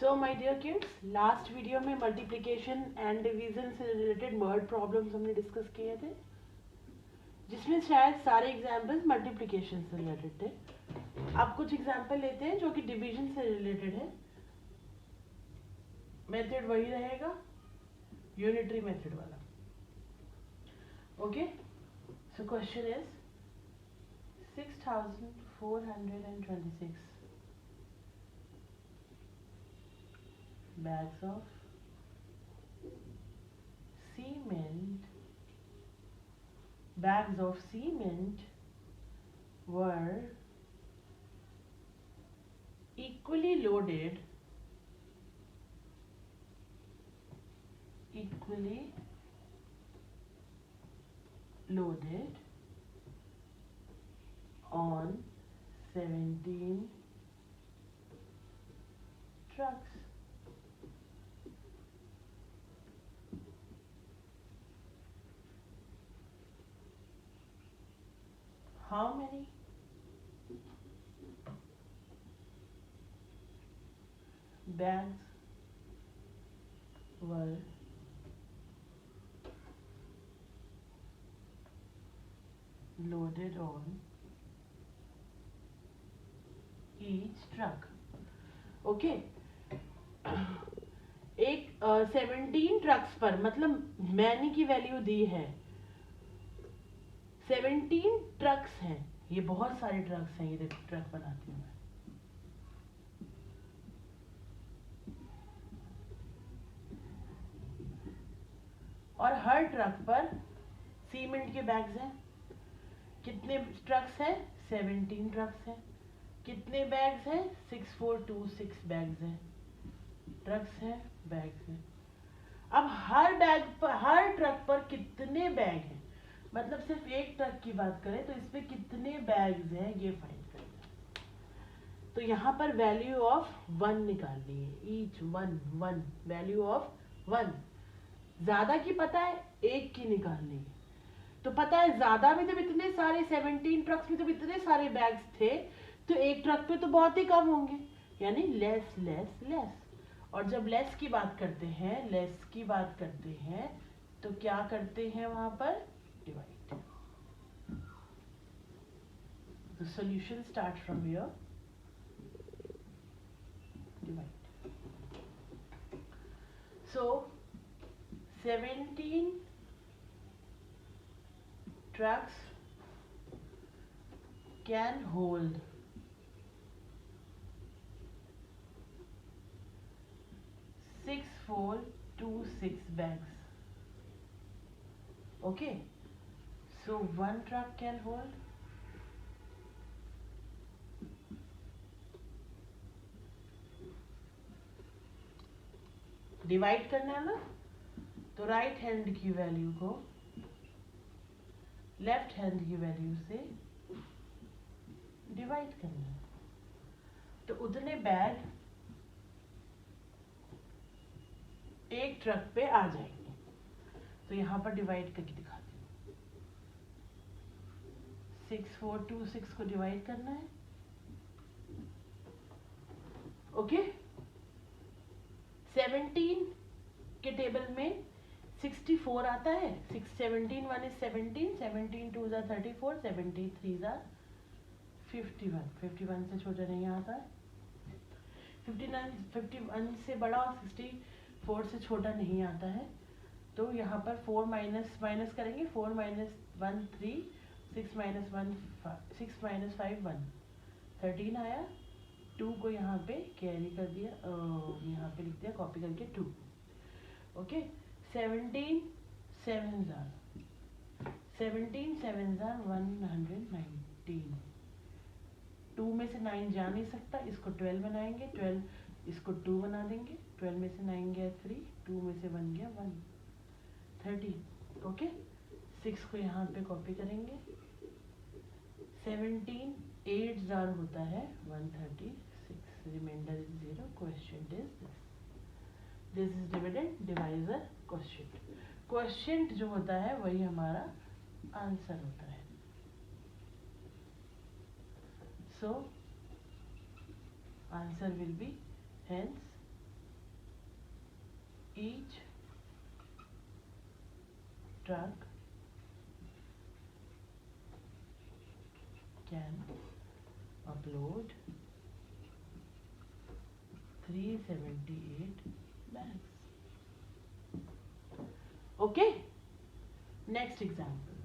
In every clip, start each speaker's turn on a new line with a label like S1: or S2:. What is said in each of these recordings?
S1: So my dear kids, last video में multiplication and division से related word problems हमने discuss किए थे, जिसमें शायद सारे एग्जाम्पल्स मल्टीप्लिकेशन से रिलेटेड थे। अब कुछ एग्जाम्पल लेते हैं जो कि डिवीजन से रिलेटेड है। मेथड वही रहेगा, यूनिटरी मेथड वाला। Okay, so question is 6426 bags of cement were equally loaded on 17 trucks. How many bags were loaded on each truck? Okay, एक 17 ट्रक्स पर, मतलब मैनी की वैल्यू दी है 17 ट्रक्स हैं। ये बहुत सारे ट्रक्स हैं। ये देखो, ट्रक बनाती हूँ मैं। और हर ट्रक पर सीमेंट के बैग्स हैं। कितने ट्रक्स हैं? 17 ट्रक्स हैं। कितने बैग्स हैं? 6426 बैग्स हैं। ट्रक्स हैं, बैग्स हैं। अब हर बैग पर, हर ट्रक पर कितने बैग हैं, मतलब सिर्फ एक ट्रक की बात करें तो इसमें कितने बैग्स हैं ये फाइंड करना है। तो यहाँ पर वैल्यू ऑफ 1 निकालनी है। Each one value of 1। ज्यादा की पता है, एक की निकालनी है। तो पता है ज्यादा में जब इतने सारे 17 ट्रक्स में जब इतने सारे बैग्स थे तो एक ट्रक पे तो बहुत ही कम होंगे, यानी लेस लेस लेस। और जब लेस की बात करते हैं तो क्या करते हैं वहां पर? Divide. The solution start from here. Divide. So 17 trucks can hold 6426 bags. Okay, so one truck can hold divide करना है ना, तो राइट हैंड की वैल्यू को लेफ्ट हैंड की वैल्यू से डिवाइड करना है, तो उतने बैग एक ट्रक पे आ जाएंगे। तो यहां पर डिवाइड करके दिखाती हूँ। 6426 को डिवाइड करना है। ओके, 17 के टेबल में 64 आता है। 17 1 is 17, 17 2 is 34, 73 is 51। 51 से छोटा नहीं आता है। 51 से बड़ा और 64 से छोटा नहीं आता है। तो यहाँ पर 4 माइनस करेंगे। 4 माइनस 1 3, 6 माइनस 1 6 माइनस 5 1, 13 आया। 2 को यहाँ पे कैरी कर दिया, यहाँ पे लिख दिया कॉपी करके 2। Okay, 17 7s are 119। 2 में से 9 जा नहीं सकता, इसको 12 बनाएंगे। 12 इसको 2 बना देंगे। 12 में से 9 गया 3, 2 में से 1 गया 1, 13। ओके, 6 को यहाँ पे कॉपी करेंगे। 17 8 जार होता है 136, remainder is 0। Question is this is dividend divisor question. Question जो होता है वही हमारा आंसर होता है। So answer will be hence each truck can upload 378 bags. Okay, next example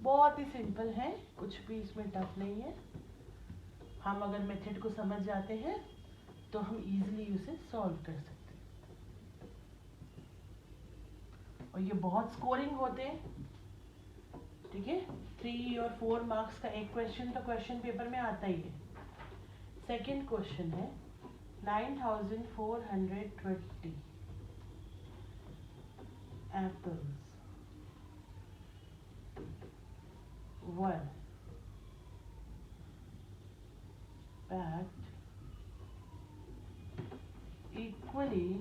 S1: बहुत ही सिंपल है, कुछ भी इसमें टफ नहीं है। हम अगर मेथड को समझ जाते हैं तो हम इजीली उसे सॉल्व कर सकते हैं। और ये बहुत स्कोरिंग होते हैं, ठीक है। 3 और 4 मार्क्स का एक क्वेश्चन तो क्वेश्चन पेपर में आता ही है। सेकंड क्वेश्चन है 9420 apples were packed equally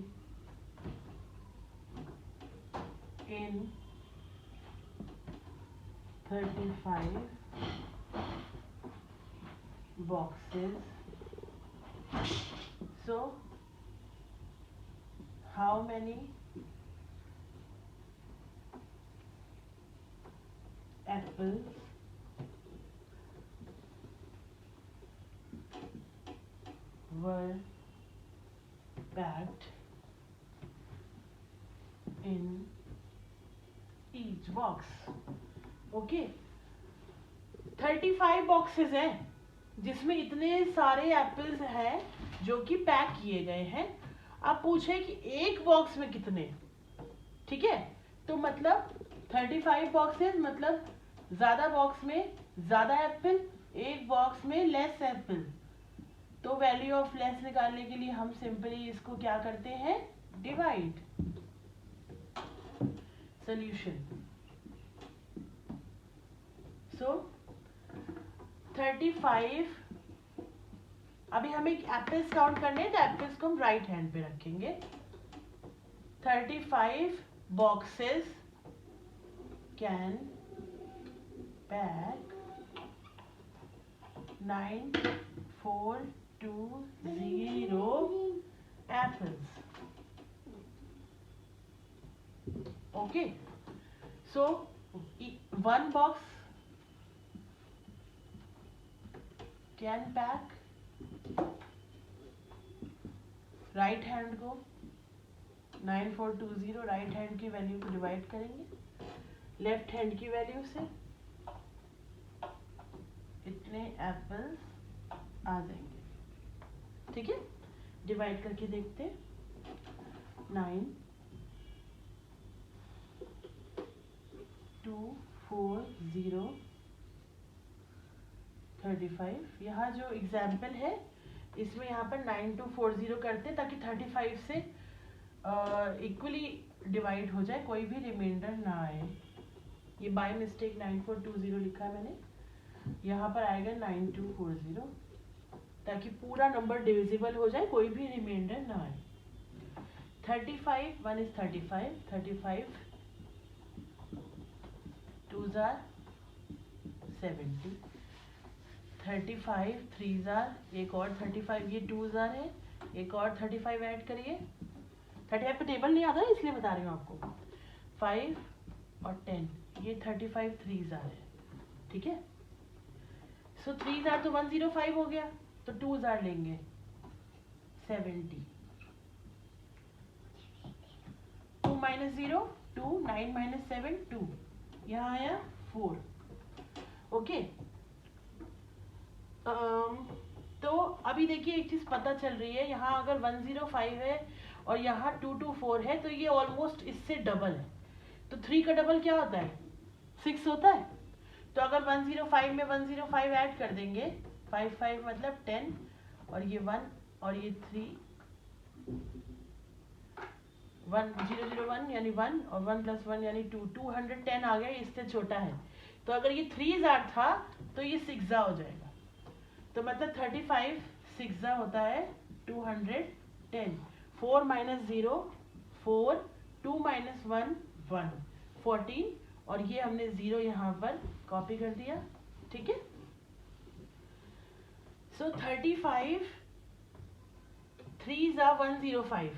S1: in 35 boxes. So how many apples were packed in each box? Okay, 35 boxes हैं जिसमें इतने सारे एप्पल्स हैं जो कि पैक किए गए हैं। आप पूछे कि एक बॉक्स में कितने, ठीक है। तो मतलब 35 बॉक्सेस मतलब ज्यादा बॉक्स में ज्यादा एप्पल, एक बॉक्स में लेस एप्पल। तो वैल्यू ऑफ लेस निकालने के लिए हम सिंपली इसको क्या करते हैं, डिवाइड। सॉल्यूशन, सो 35, अभी हमें एप्पल्स काउंट करने हैं तो एप्पल्स को हम राइट हैंड पे रखेंगे। 35 boxes can pack 9420 apples. Okay, so one box can pack, right hand को 9420 राइट हैंड की वैल्यू को डिवाइड करेंगे लेफ्ट हैंड की वैल्यू से, इतने एप्पल्स आ जाएंगे, ठीक है। डिवाइड करके देखते हैं। 9 2 4 0 35। यहाँ जो एग्जाम्पल है इसमें यहाँ पर 9240 करते हैं ताकि 35 से इक्वली डिवाइड हो जाए, कोई भी रिमाइंडर ना आए। ये बाय मिस्टेक 9420 लिखा है मैंने, यहाँ पर आएगा 9240 ताकि पूरा नंबर डिविजिबल हो जाए, कोई भी रिमाइंडर ना आए। 35 1 is 35, 35 2s are 70, 35 3s are, एक और 35, ये 2s are है, एक और 35 ऐड करिए। 35 पे टेबल नहीं आता है इसलिए बता रही हूँ आपको। 5 और 10, ये 35 3s are है, ठीक है। सो 3s are तो 105 हो गया, तो 2s are लेंगे 70। 2 minus 0 2, 9 minus 7 2, यहाँ आया 4। ओके, तो अभी देखिए एक चीज पता चल रही है, यहाँ अगर 105 है और यहाँ 224 है तो ये ऑलमोस्ट इससे डबल है। तो 3 का डबल क्या होता है, 6 होता है। तो अगर 105 में 105 ऐड कर देंगे, 5 5 मतलब 10, और ये 1 और ये 3, 1 0 0 1 यानी 1 और 1 + 1 यानी 2, 210 आ गया, इससे छोटा है। तो अगर ये 3s था तो ये 6s हो जाएगा। तो मतलब 35 6s होता है 210। 4 minus 0 4, 2 minus 1 1, 14, और ये हमने 0 यहाँ पर कॉपी कर दिया, ठीक है। सो 35 3s are 105,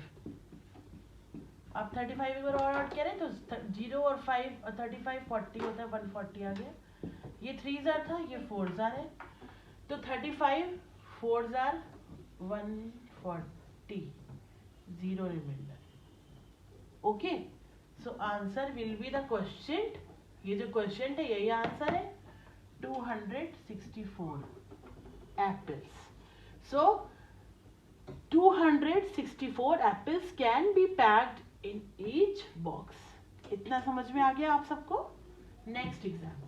S1: अब 35 एक बार और ऐड करें तो 0 और 5 और 35 40 होता है, 140 आ गया। ये 3 जार था, ये 4 जार है, तो 35 4 जार 140, 0 remainder. Okay, so answer will be the question, ये जो क्वेश्चन है यही आंसर है, 264 apples. So 264 apples can be packed in each box. इतना समझ में आ गया आप सबको? Next example,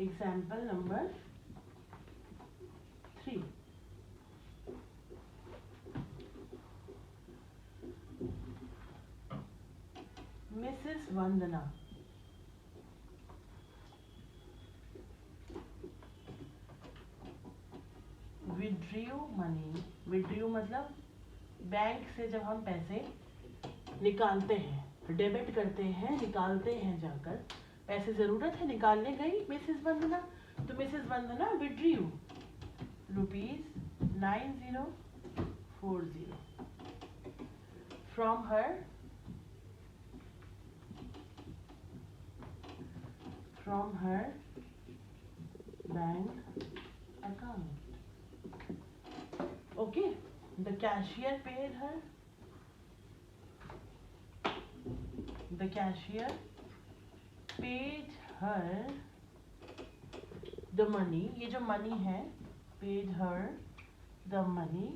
S1: example number 3। Mrs Vandana withdrew money, withdrew मतलब बैंक से जब हम पैसे निकालते हैं, डेबिट करते हैं, निकालते हैं, जाकर पैसे जरूरत है, निकालने गई मिसेस वंदना, तो Mrs Vandana withdrew ₹9040 from her bank account. Okay, the cashier paid her the money, ये जो money है, paid her the money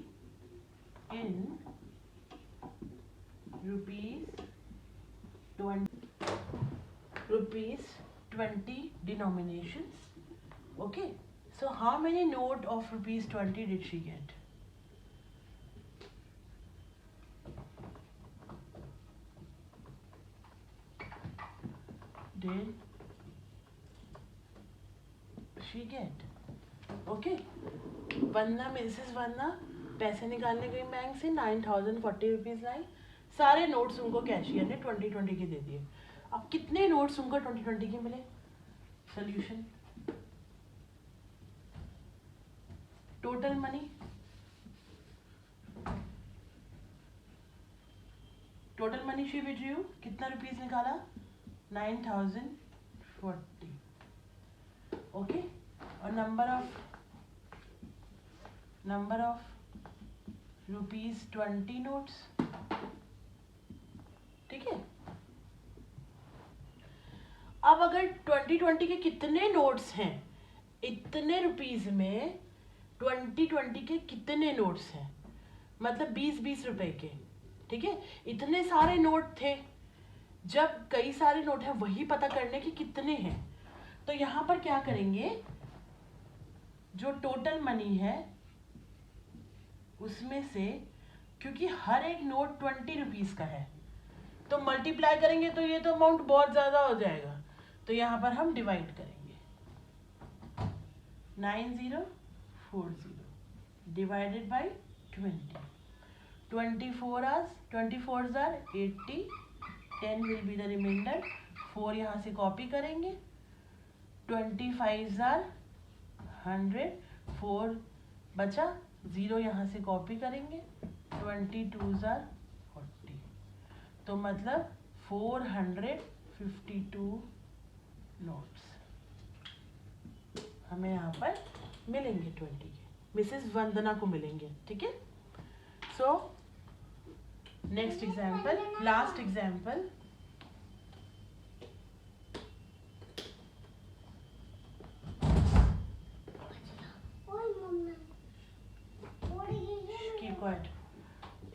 S1: in ₹20 denominations. Okay, so how many note of ₹20 did she get? Did she get? Okay, Vandana, Mrs Vandana पैसे निकालने गई bank से, 9040 rupees लाई, सारे notes उनको cashier ने 2020 के दे दिए। अब कितने नोट्स उनको 2020 के मिले? Solution, total money, she withdrew, कितना रुपीज निकाला? 9040। ओके, और नंबर ऑफ ₹20 नोट्स, ठीक है। अब अगर 2020 के कितने नोट्स हैं, इतने रुपीज में 2020 के कितने नोट्स हैं, मतलब 20-20 रुपए के, ठीक है। इतने सारे नोट थे, जब कई सारे नोट हैं वही पता करने के कितने हैं, तो यहां पर क्या करेंगे, जो टोटल मनी है उसमें से, क्योंकि हर एक नोट 20 रुपीज का है, तो मल्टीप्लाई करेंगे तो ये तो अमाउंट बहुत ज्यादा हो जाएगा, तो यहां पर हम डिवाइड करेंगे, 9040 divided by 20, 24 are 80, 10 will be the remainder, 4 यहाँ से कॉपी करेंगे, 25 are 100, 4 बचा, 0 यहाँ से कॉपी करेंगे, 22 are 40, तो मतलब 452 नोट्स हमें यहाँ पर मिलेंगे 20 के, मिसेस वंदना को मिलेंगे, ठीक है। So next example, last example, keep quiet.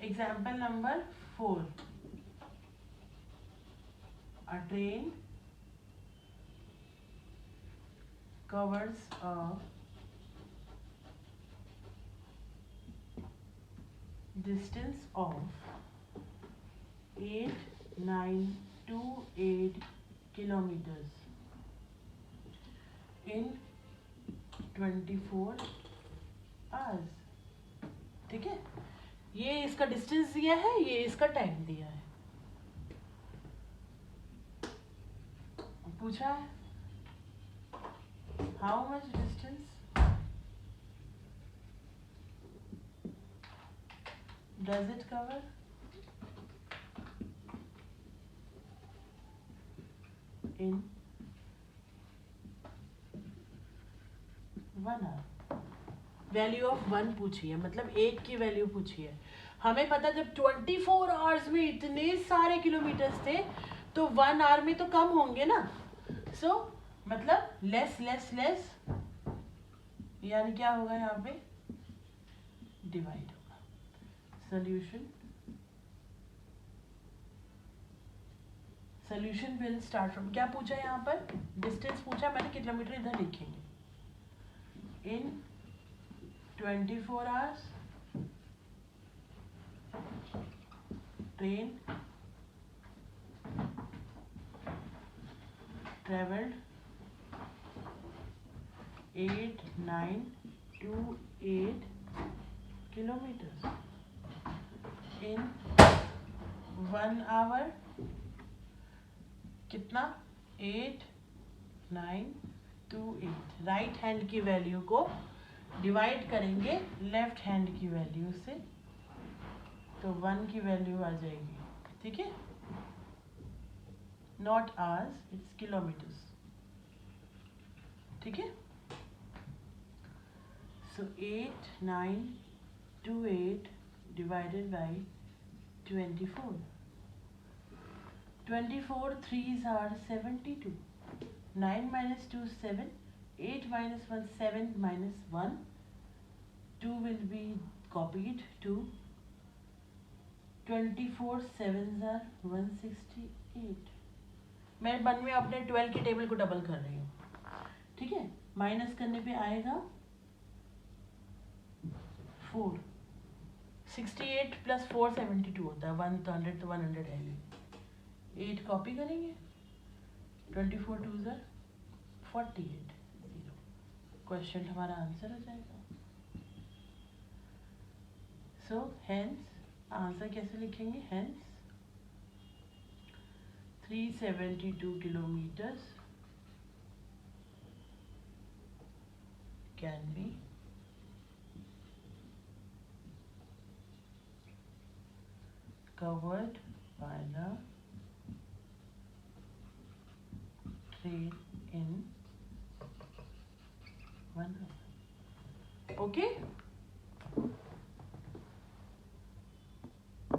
S1: Example number 4. A train covers a distance of 8928 kilometers in 24 hours, ठीक है। ये इसका डिस्टेंस दिया है, ये इसका टाइम दिया है। पूछा है how much distance does it cover, in 1 hour. Value of 1 पूछी है, मतलब 1 की वैल्यू पूछी है। हमें पता जब 24 आवर्स में इतने सारे किलोमीटर्स थे तो 1 आवर में तो कम होंगे ना। सो मतलब लेस लेस लेस, यानी क्या होगा यहाँ पे डिवाइड होगा। Solution solution will start from, क्या पूछा है यहाँ पर, डिस्टेंस पूछा, मैंने किलोमीटर इधर लिखेंगे। इन 24 hours train traveled 8928 kilometers in 1 hour। कितना 8928। राइट हैंड की वैल्यू को डिवाइड करेंगे लेफ्ट हैंड की वैल्यू से तो 1 की वैल्यू आ जाएगी, ठीक है। नॉट आवर्स, इट्स किलोमीटर्स, ठीक है। सो 8928 divided by 24। 24 3s are 72। 9 minus 2 7, 8 minus 1 7 minus 1, 2 will be copied to 24 7s are 168। मैं मन में अपने 12 के टेबल को डबल कर रही हूँ, ठीक है। माइनस करने पे आएगा 4, 68 प्लस 4 72 होता है, 100 तो 100 है, 8 कॉपी करेंगे, 24 2 ज़र 48, 0। क्वेश्चन हमारा आंसर हो जाएगा। सो हेंस आंसर कैसे लिखेंगे, hence 372 kilometres can be covered by the train in 1 hour। Okay?